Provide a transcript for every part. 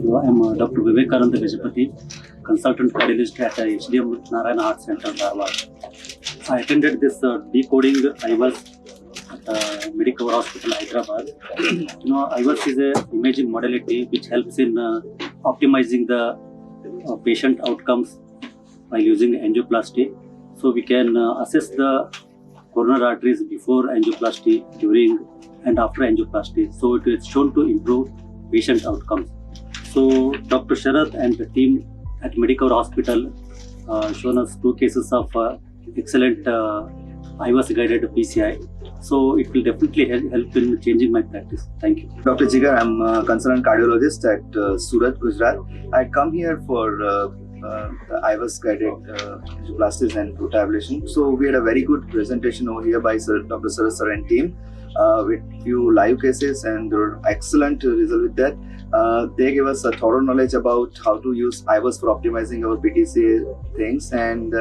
I'm Dr. Vivekananda Gajapati, consultant cardiologist at HDM Narayana Heart Center, Dharwad. I attended this decoding IVUS at Medicover Hospital, Hyderabad. IVUS is a imaging modality which helps in optimizing the patient outcomes while using angioplasty. So we can assess the coronary arteries before angioplasty, during and after angioplasty. So it is shown to improve patient outcomes. So Dr. Sharath and the team at Medicover Hospital shown us 2 cases of excellent IVUS guided PCI. So it will definitely help in changing my practice. Thank you. Dr. Jigar, I'm a consultant cardiologist at Surat, Gujarat. I come here for the IVUS guided angioplasties and rotablation. So we had a very good presentation over here by Dr. Sharath sir and team with few live cases, and there were excellent results with that. They gave us a thorough knowledge about how to use IVUS for optimizing our PTCA things, and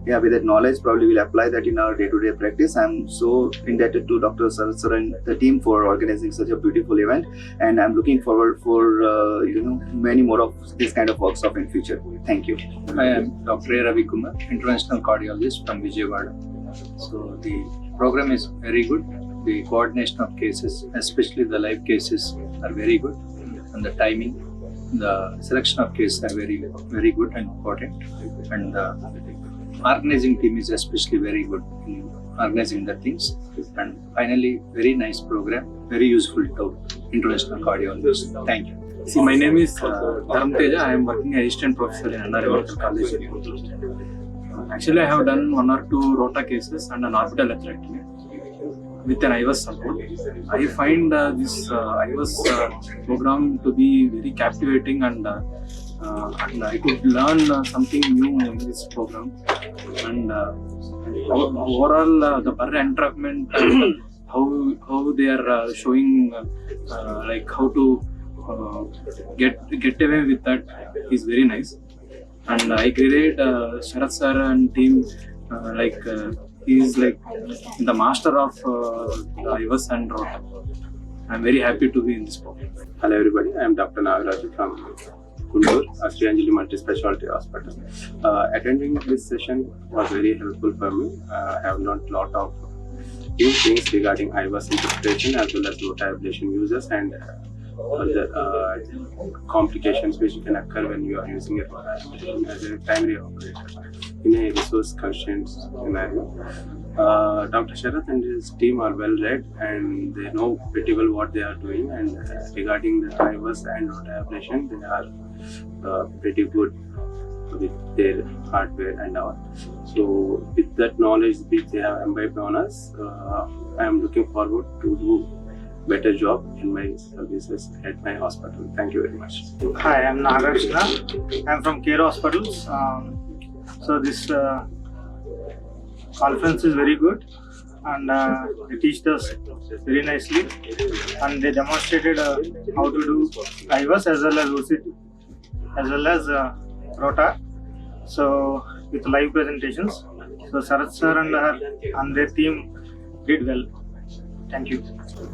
yeah, with that knowledge, probably we'll apply that in our day-to-day practice. I'm so indebted to Dr. Sharath sir and the team for organizing such a beautiful event, and I'm looking forward for many more of this kind of workshop in future. Thank you. I am Dr. Ravi Kumar, interventional cardiologist from Vijayawada. So the program is very good. The coordination of cases, especially the live cases, are very good, and the timing, the selection of cases are very, very good and important. And the organizing team is especially very good in organizing the things. And finally, very nice program, very useful to interventional cardiologists. Thank you. See, my name is Dharam Teja. I am working as assistant professor in NRI Medical College. Actually, I have done 1 or 2 rota cases and an orbital atherectomy with an IVUS support. I find this IVUS program to be very captivating, and I could learn something new in this program. And overall, the per entrapment, how they are showing like how to get away with that is very nice. And I credit Sharath sir and team he is like the master of IVUS and rota. I am very happy to be in this program. Hello everybody, I am Dr. Nagaraj from Kundur, Sri Anjali Multi-Specialty Hospital. Attending this session was very helpful for me. I have learned a lot of new things regarding IVUS interpretation as well as rota ablation uses and other complications which can occur when you are using a rota ablation as a primary operator in a resource-constrained scenario. Dr. Sharath and his team are well read and they know pretty well what they are doing, and regarding the IVUS and rota ablation, they are pretty good with their hardware and all. So with that knowledge which they have imbibed on us, I am looking forward to do better job in my services at my hospital. Thank you very much. Hi, I am Nagaraj. I am from Care Hospitals. So this conference is very good, and they teach us very nicely, and they demonstrated how to do IVUS as well as OCT as well as rota. So with live presentations. So Sharath sir and their team did well. Thank you.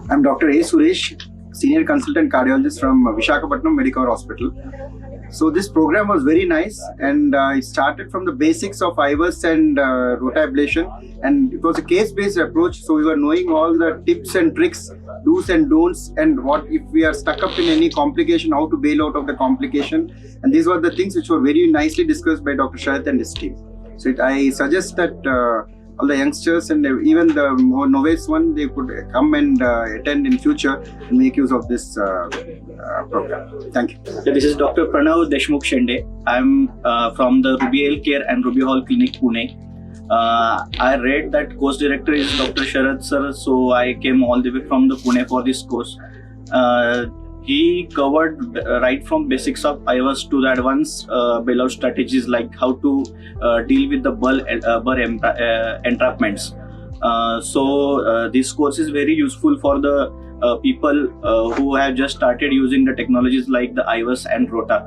I'm Dr. A. Suresh, Senior Consultant Cardiologist from Visakhapatnam Medicover Hospital. So this program was very nice, and it started from the basics of IVUS and rota ablation, and it was a case-based approach. So we were knowing all the tips and tricks, do's and don'ts, and what if we are stuck up in any complication, how to bail out of the complication. And these were the things which were very nicely discussed by Dr. Sharath and his team. So I suggest that all the youngsters and even the more novice one, they could come and attend in future and make use of this program. Thank you. This is Dr. Pranav Deshmukh Shende. I am from the Ruby Care and Ruby Hall Clinic, Pune. I read that course director is Dr. Sharath sir, so I came all the way from the Pune for this course. He covered right from basics of IVUS to the advanced bailout strategies, like how to deal with the burr entrapments. So this course is very useful for the people who have just started using the technologies like the IVUS and rota.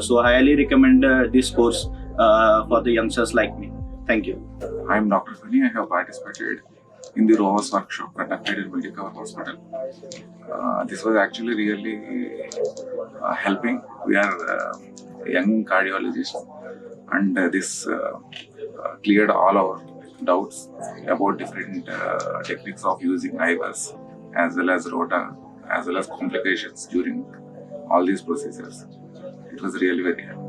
So I highly recommend this course for the youngsters like me. Thank you. I am Dr. Sunny. I have participated in the ROVUS workshop conducted in Medicover Hospital. This was actually really helping. We are young cardiologists, and this cleared all our doubts about different techniques of using IVUS as well as rota, as well as complications during all these procedures. It was really very helpful.